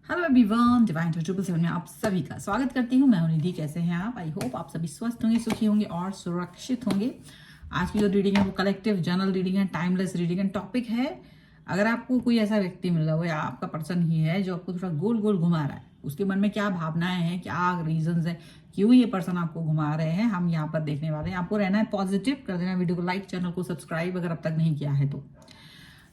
Hello everyone, divine 777 में आप सभी का स्वागत करती हूँ। मैं हूं निधि। कैसे हैं आप? आई होप आप सभी स्वस्थ होंगे, सुखी होंगे और सुरक्षित होंगे। आज की जो रीडिंग है वो कलेक्टिव जर्नल रीडिंग है, टाइमलेस रीडिंग है। टॉपिक है, अगर आपको कोई ऐसा व्यक्ति मिल रहा हो या आपका पर्सन ही है जो आपको थोड़ा गोल गोल घुमा रहा है, उसके मन में क्या भावनाएं हैं, क्या रीजंस है, क्यों ये पर्सन आपको घुमा रहे हैं, हम यहाँ पर देखने वाले हैं। आपको रहना है पॉजिटिव, कर देना वीडियो को लाइक, चैनल को सब्सक्राइब अगर अब तक नहीं किया है तो।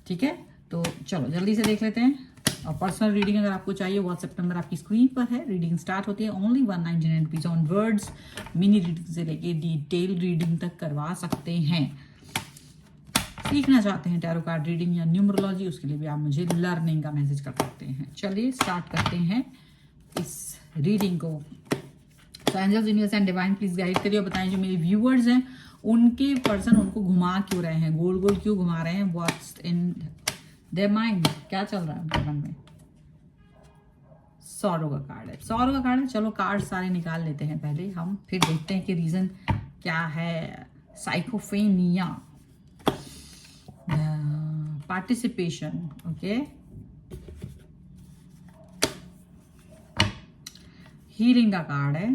ठीक है, तो चलो जल्दी से देख लेते हैं। और पर्सनल रीडिंग अगर आपको चाहिए, व्हाट्सएप नंबर आपकी स्क्रीन पर है। रीडिंग स्टार्ट होती है only 199 rupees on words. Mini reading से लेके डिटेल रीडिंग तक करवा सकते हैं। सीखना चाहते हैं टैरो कार्ड रीडिंग या न्यूमरोलॉजी, उसके लिए भी आप मुझे लर्निंग का मैसेज कर सकते हैं। चलिए स्टार्ट करते हैं इस रीडिंग को। तो angels, universe and divine please guide करिए और बताएं जो मेरे व्यूअर्स हैं उनके पर्सन उनको घुमा क्यों रहे हैं, गोल गोल क्यों घुमा रहे हैं। व्हाट्स इन देयर माइंड, क्या चल रहा है उनके मन में। सौरों का कार्ड है, सौरों का कार्ड है। चलो कार्ड सारे निकाल लेते हैं पहले हम, फिर देखते हैं कि रीजन क्या है। साइकोफेनिया, पार्टिसिपेशन, ओके, हीलिंग का कार्ड है,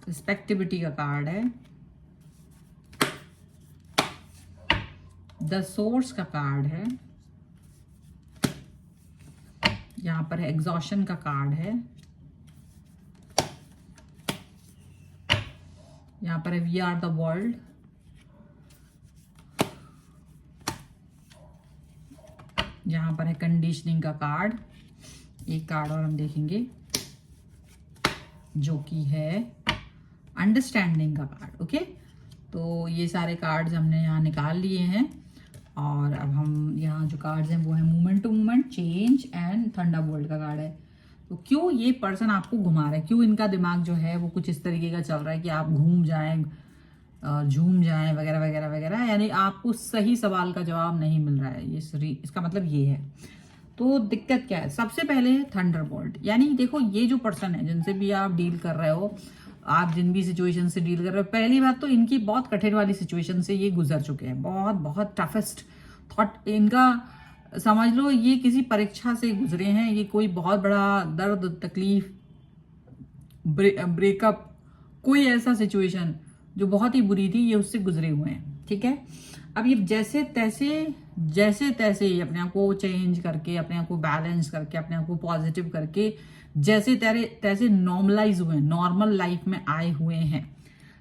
रिस्पेक्टिविटी का कार्ड है, द सोर्स का कार्ड है, यहां पर है एग्जॉशन का कार्ड है, यहां पर है वी आर द वर्ल्ड, यहां पर है कंडीशनिंग का कार्ड। एक कार्ड और हम देखेंगे जो कि है अंडरस्टैंडिंग का कार्ड। ओके, तो ये सारे कार्ड्स हमने यहाँ निकाल लिए हैं और अब हम यहाँ जो कार्ड्स हैं वो है movement to movement, change and thunderbolt का कार्ड है। तो क्यों ये पर्सन आपको घुमा रहा है, क्यों इनका दिमाग जो है वो कुछ इस तरीके का चल रहा है कि आप घूम जाएं, झूम जाएं वगैरह वगैरह वगैरह, यानी आपको सही सवाल का जवाब नहीं मिल रहा है। ये इसका मतलब ये है। तो दिक्कत क्या है? सबसे पहले है थंडरबोल्ट, यानी देखो ये जो पर्सन है जिनसे भी आप डील कर रहे हो, आप जिन भी सिचुएशन से डील कर रहे हो, पहली बात तो इनकी बहुत कठिन वाली सिचुएशन से ये गुजर चुके हैं। बहुत बहुत टफेस्ट थॉट इनका, समझ लो ये किसी परीक्षा से गुजरे हैं। ये कोई बहुत बड़ा दर्द, तकलीफ, ब्रेकअप, कोई ऐसा सिचुएशन जो बहुत ही बुरी थी, ये उससे गुजरे हुए हैं। ठीक है, अब ये जैसे तैसे ये अपने आप को चेंज करके, अपने आप को बैलेंस करके, अपने आप को पॉजिटिव करके जैसे तैसे नॉर्मलाइज हुए, नॉर्मल लाइफ में आए हुए हैं।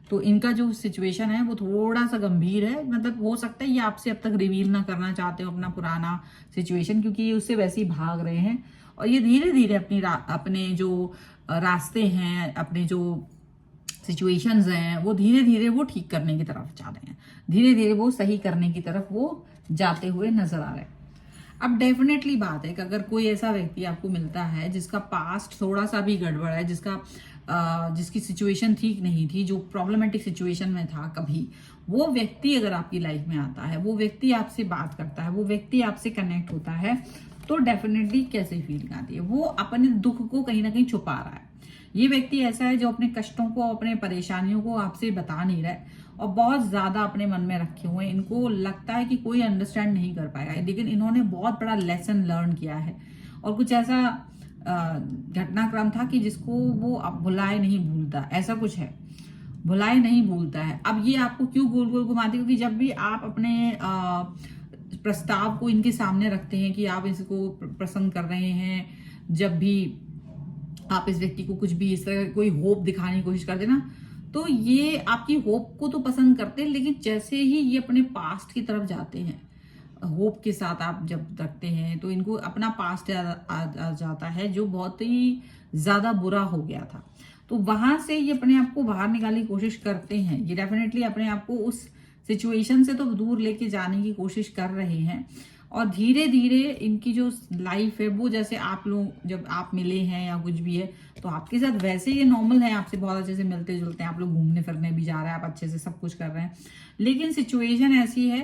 तो इनका जो सिचुएशन है वो थोड़ा सा गंभीर है। मतलब हो सकता है ये आपसे अब तक रिवील ना करना चाहते हो अपना पुराना सिचुएशन, क्योंकि ये उससे वैसे ही भाग रहे हैं और ये धीरे धीरे अपने जो रास्ते हैं, अपने जो सिचुएशंस हैं, वो धीरे धीरे वो ठीक करने की तरफ जा रहे हैं। धीरे धीरे वो सही करने की तरफ वो जाते हुए नजर आ रहे हैं। अब डेफिनेटली बात है कि अगर कोई ऐसा व्यक्ति आपको मिलता है जिसका पास्ट थोड़ा सा भी गड़बड़ है, जिसकी सिचुएशन ठीक नहीं थी, जो प्रॉब्लमेटिक सिचुएशन में था कभी, वो व्यक्ति अगर आपकी लाइफ में आता है, वो व्यक्ति आपसे बात करता है, वो व्यक्ति आपसे कनेक्ट होता है, तो डेफिनेटली कैसे फीलिंग आती है? वो अपने दुख को कहीं ना कहीं छुपा रहा है। ये व्यक्ति ऐसा है जो अपने कष्टों को, अपने परेशानियों को आपसे बता नहीं रहा है और बहुत ज्यादा अपने मन में रखे हुए हैं। इनको लगता है कि कोई अंडरस्टैंड नहीं कर पाएगा, लेकिन इन्होंने बहुत बड़ा लेसन लर्न किया है और कुछ ऐसा घटनाक्रम था कि जिसको वो अब भुलाए नहीं भूलता, ऐसा कुछ है, भुलाए नहीं भूलता है। अब ये आपको क्यों गोल गोल घुमाते? क्योंकि जब भी आप अपने प्रस्ताव को इनके सामने रखते हैं कि आप इसको पसंद कर रहे हैं, जब भी आप इस व्यक्ति को कुछ भी इस तरह कोई होप दिखाने की कोशिश करते ना, तो ये आपकी होप को तो पसंद करते हैं, लेकिन जैसे ही ये अपने पास्ट की तरफ जाते हैं, होप के साथ आप जब रखते हैं, तो इनको अपना पास्ट आ जाता है जो बहुत ही ज्यादा बुरा हो गया था। तो वहां से ये अपने आप को बाहर निकालने की कोशिश करते हैं। ये डेफिनेटली अपने आप को उस सिचुएशन से तो दूर लेके जाने की कोशिश कर रहे हैं और धीरे धीरे इनकी जो लाइफ है वो, जैसे आप लोग जब आप मिले हैं या कुछ भी है, तो आपके साथ वैसे ये नॉर्मल है, आपसे बहुत अच्छे से मिलते जुलते हैं, आप लोग घूमने फिरने भी जा रहे हैं, आप अच्छे से सब कुछ कर रहे हैं। लेकिन सिचुएशन ऐसी है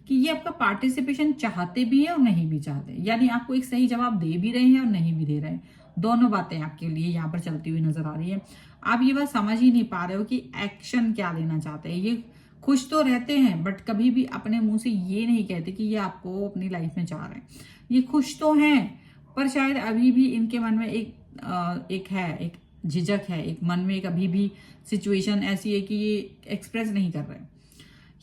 कि ये आपका पार्टिसिपेशन चाहते भी है और नहीं भी चाहते, यानी आपको एक सही जवाब दे भी रहे हैं और नहीं भी दे रहे हैं। दोनों बातें आपके लिए यहाँ पर चलती हुई नजर आ रही है। आप ये बात समझ ही नहीं पा रहे हो कि एक्शन क्या लेना चाहते हैं। ये खुश तो रहते हैं बट कभी भी अपने मुंह से ये नहीं कहते कि ये आपको अपनी लाइफ में चाह रहे हैं। ये खुश तो हैं पर शायद अभी भी इनके मन में एक झिझक है, एक मन में एक अभी भी सिचुएशन ऐसी है कि ये एक्सप्रेस नहीं कर रहे।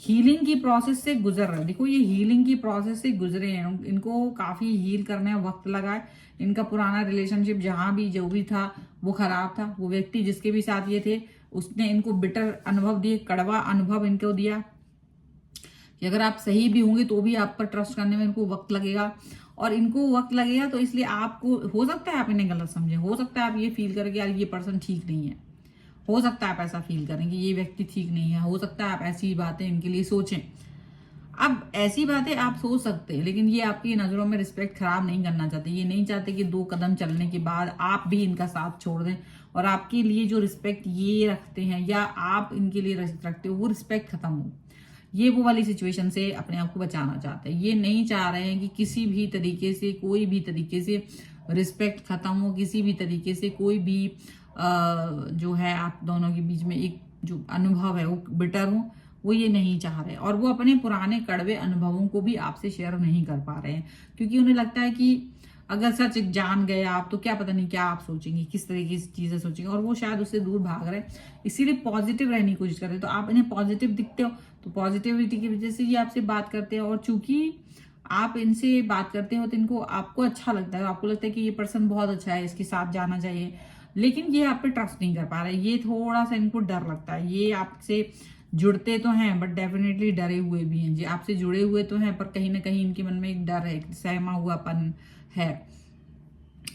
हीलिंग की प्रोसेस से गुजर रहे हैं। देखो ये हीलिंग की प्रोसेस से गुजरे हैं, इनको काफी हील करने में वक्त लगा है। इनका पुराना रिलेशनशिप जहां भी जो भी था वो खराब था। वो व्यक्ति जिसके भी साथ ये थे उसने इनको बिटर अनुभव दिए, कड़वा अनुभव इनको दिया कि अगर आप सही भी होंगे तो भी आप पर ट्रस्ट करने में इनको वक्त लगेगा। और इनको वक्त लगेगा तो इसलिए आपको हो सकता है आप इन्हें गलत समझें, हो सकता है आप ये फील करें कि यार ये पर्सन ठीक नहीं है, हो सकता है आप ऐसा फील करें कि ये व्यक्ति ठीक नहीं है, हो सकता है आप ऐसी बातें इनके लिए सोचें। अब ऐसी बातें आप सोच सकते हैं लेकिन ये आपकी नजरों में रिस्पेक्ट खराब नहीं करना चाहते। ये नहीं चाहते कि 2 कदम चलने के बाद आप भी इनका साथ छोड़ दें और आपके लिए जो रिस्पेक्ट ये रखते हैं या आप इनके लिए रखते हो वो रिस्पेक्ट खत्म हो। ये वो वाली सिचुएशन से अपने आप को बचाना चाहते हैं। ये नहीं चाह रहे हैं कि किसी भी तरीके से कोई भी तरीके से रिस्पेक्ट खत्म हो, किसी भी तरीके से कोई भी जो है आप दोनों के बीच में एक जो अनुभव है वो बिटर हो, वो ये नहीं चाह रहे। और वो अपने पुराने कड़वे अनुभवों को भी आपसे शेयर नहीं कर पा रहे हैं क्योंकि उन्हें लगता है कि अगर सच जान गए आप तो क्या पता नहीं क्या आप सोचेंगे, किस तरीके की चीजें सोचेंगे, और वो शायद उससे दूर भाग रहे हैं। इसीलिए पॉजिटिव रहने की कोशिश कर रहे हैं। तो आप इन्हें पॉजिटिव दिखते हो तो पॉजिटिविटी की वजह से ये आपसे बात करते हैं। और चूंकि आप इनसे बात करते हो तो इनको आपको अच्छा लगता है, आपको लगता है कि ये पर्सन बहुत अच्छा है, इसके साथ जाना चाहिए, लेकिन ये आप पे ट्रस्ट नहीं कर पा रहे। ये थोड़ा सा इनको डर लगता है। ये आपसे जुड़ते तो हैं बट डेफिनेटली डरे हुए भी हैं। जी आपसे जुड़े हुए तो हैं पर कहीं ना कहीं इनके मन में एक डर है, एक सहमा हुआपन है।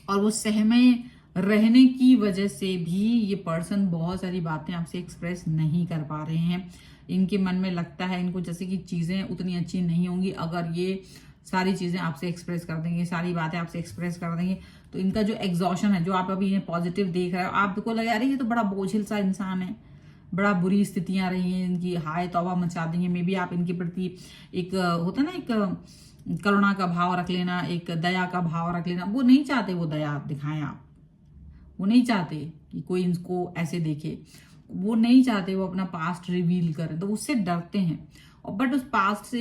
और वो सहमे रहने की वजह से भी ये पर्सन बहुत सारी बातें आपसे एक्सप्रेस नहीं कर पा रहे हैं। इनके मन में लगता है इनको जैसे कि चीजें उतनी अच्छी नहीं होंगी अगर ये सारी चीजें आपसे एक्सप्रेस कर देंगे, सारी बातें आपसे एक्सप्रेस कर देंगे। तो इनका जो एग्जॉशन है, जो आप अभी इन्हें पॉजिटिव देख रहे हो, आपको लगा अरे ये तो बड़ा बोझिल सा इंसान है, बड़ा बुरी स्थितियां रही हैं इनकी, हाय तौबा मचा दी है। मे बी आप इनके प्रति एक होता ना एक करुणा का भाव रख लेना, एक दया का भाव रख लेना। वो नहीं चाहते वो दया दिखाएं आप, वो नहीं चाहते कि कोई इनको ऐसे देखे, वो नहीं चाहते वो अपना पास्ट रिवील करें, तो उससे डरते हैं। और बट उस पास्ट से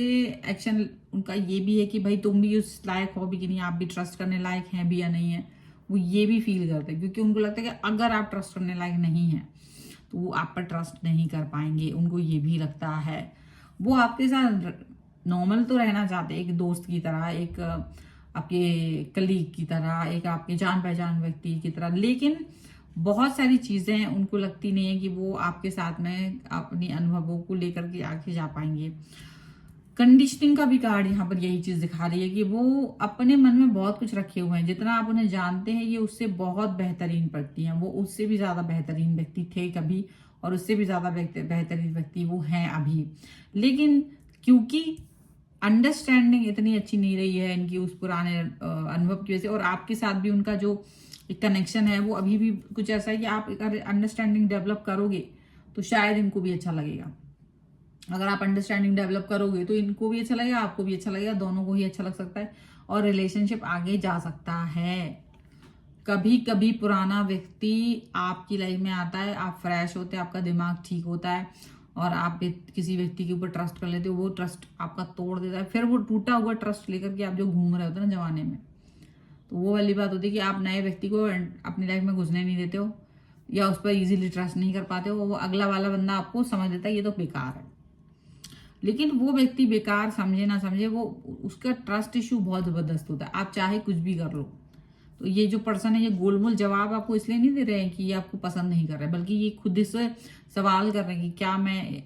एक्शन उनका ये भी है कि भाई तुम भी उस लायक हो भी कि नहीं, आप भी ट्रस्ट करने लायक हैं भी या नहीं है, वो ये भी फील करते हैं। क्योंकि उनको लगता है कि अगर आप ट्रस्ट करने लायक नहीं है तो वो आप पर ट्रस्ट नहीं कर पाएंगे, उनको ये भी लगता है। वो आपके साथ नॉर्मल तो रहना चाहते हैं, एक दोस्त की तरह, एक आपके कलीग की तरह, एक आपके जान पहचान व्यक्ति की तरह, लेकिन बहुत सारी चीजें उनको लगती नहीं है कि वो आपके साथ में अपनी अनुभवों को लेकर के आगे जा पाएंगे। कंडीशनिंग का भी कार्ड यहाँ पर यही चीज दिखा रही है कि वो अपने मन में बहुत कुछ रखे हुए हैं। जितना आप उन्हें जानते हैं ये उससे बहुत बेहतरीन व्यक्ति हैं, वो उससे भी ज्यादा बेहतरीन व्यक्ति थे कभी और उससे भी ज्यादा बेहतरीन व्यक्ति वो हैं अभी। लेकिन क्योंकि अंडरस्टैंडिंग इतनी अच्छी नहीं रही है इनकी उस पुराने अनुभव की वजह से, और आपके साथ भी उनका जो एक कनेक्शन है वो अभी भी कुछ ऐसा है कि आप अगर अंडरस्टैंडिंग डेवलप करोगे तो शायद इनको भी अच्छा लगेगा। अगर आप अंडरस्टैंडिंग डेवलप करोगे तो इनको भी अच्छा लगेगा, आपको भी अच्छा लगेगा, दोनों को ही अच्छा लग सकता है और रिलेशनशिप आगे जा सकता है। कभी कभी पुराना व्यक्ति आपकी लाइफ में आता है, आप फ्रेश होते हैं, आपका दिमाग ठीक होता है और आप किसी व्यक्ति के ऊपर ट्रस्ट कर लेते हो, वो ट्रस्ट आपका तोड़ देता है। फिर वो टूटा हुआ ट्रस्ट लेकर के आप जो घूम रहे होते हो ना जमाने में, तो वो वाली बात होती है कि आप नए व्यक्ति को अपनी लाइफ में घुसने नहीं देते हो या उस पर इजीली ट्रस्ट नहीं कर पाते हो। वो अगला वाला बंदा आपको समझ लेता है ये तो बेकार है, लेकिन वो व्यक्ति बेकार समझे ना समझे, वो उसका ट्रस्ट इश्यू बहुत जबरदस्त होता है। आप चाहे कुछ भी कर लो, तो ये जो पर्सन है ये गोलमोल जवाब आपको इसलिए नहीं दे रहे हैं कि ये आपको पसंद नहीं कर रहे, बल्कि ये खुद से सवाल कर रहे हैं कि क्या मैं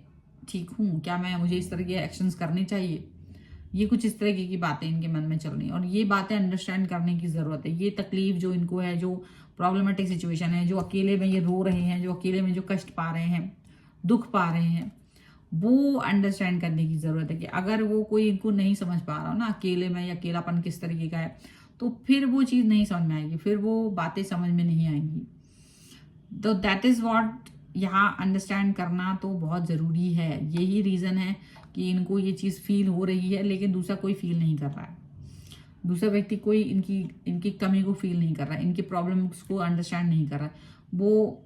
ठीक हूँ, क्या मुझे इस तरह के एक्शंस करने चाहिए। ये कुछ इस तरह की बातें इनके मन में चल रही हैं और ये बातें अंडरस्टैंड करने की जरूरत है। ये तकलीफ जो इनको है, जो प्रॉब्लमेटिक सिचुएशन है, जो अकेले में ये रो रहे हैं, जो अकेले में जो कष्ट पा रहे हैं, दुख पा रहे हैं, वो अंडरस्टैंड करने की जरूरत है कि अगर वो कोई इनको नहीं समझ पा रहा हो ना अकेले में, या अकेलापन किस तरीके का है, तो फिर वो चीज नहीं समझ में आएगी, फिर वो बातें समझ में नहीं आएंगी। तो दैट इज व्हाट यहाँ अंडरस्टैंड करना तो बहुत जरूरी है। यही रीजन है कि इनको ये चीज फील हो रही है लेकिन दूसरा कोई फील नहीं कर रहा है, दूसरा व्यक्ति कोई इनकी कमी को फील नहीं कर रहा है, इनकी प्रॉब्लम्स को अंडरस्टैंड नहीं कर रहा है। वो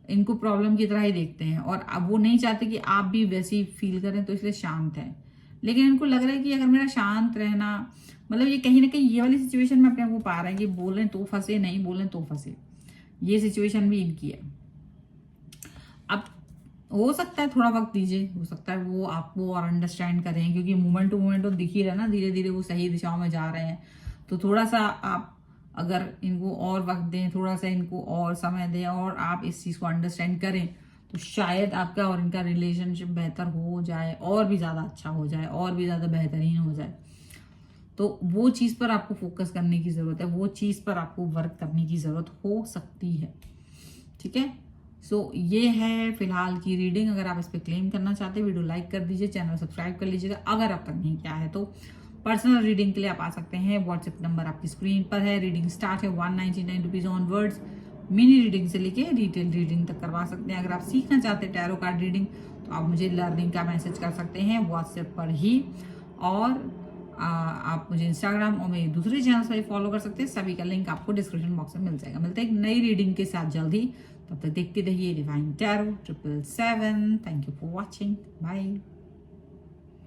इनको प्रॉब्लम की तरह ही देखते हैं, और अब वो नहीं चाहते कि आप भी वैसे ही फील करें, तो इसलिए शांत है। लेकिन इनको लग रहा है कि अगर मेरा शांत रहना, मतलब ये कहीं ना कहीं ये वाली सिचुएशन में अपने आप को पा रहा है कि बोलें तो फंसे, नहीं बोलें तो फंसे, ये सिचुएशन भी इनकी है। अब हो सकता है थोड़ा वक्त दीजिए, हो सकता है वो आपको और अंडरस्टैंड करें, क्योंकि मोमेंट टू मोमेंट तो दिख ही रहा है ना, धीरे धीरे वो सही दिशाओं में जा रहे हैं। तो थोड़ा सा आप अगर इनको और वक्त दें, थोड़ा सा इनको और समय दें, और आप इस चीज़ को अंडरस्टैंड करें, तो शायद आपका और इनका रिलेशनशिप बेहतर हो जाए, और भी ज़्यादा अच्छा हो जाए, और भी ज़्यादा बेहतरीन हो जाए। तो वो चीज़ पर आपको फोकस करने की ज़रूरत है, वो चीज़ पर आपको वर्क करने की ज़रूरत हो सकती है। ठीक है, सो ये है फिलहाल की रीडिंग। अगर आप इस पर क्लेम करना चाहते हैं, वीडियो लाइक कर दीजिए, चैनल सब्सक्राइब कर लीजिएगा अगर अब तक नहीं किया है तो। पर्सनल रीडिंग के लिए आप आ सकते हैं, व्हाट्सएप नंबर आपकी स्क्रीन पर है। रीडिंग स्टार्ट है 199 रुपीज़ ऑनवर्ड्स। मिनी रीडिंग से लेके डिटेल रीडिंग तक करवा सकते हैं। अगर आप सीखना चाहते हैं टैरो कार्ड रीडिंग, तो आप मुझे लर्निंग का मैसेज कर सकते हैं व्हाट्सएप पर ही, और आप मुझे इंस्टाग्राम और मेरे दूसरे चैनल पर फॉलो कर सकते हैं। सभी का लिंक आपको डिस्क्रिप्शन बॉक्स में मिल जाएगा। मिलते हैं एक नई रीडिंग के साथ जल्दी, तब तक देखते रहिए divine tarot 777। Thank you for watching, bye.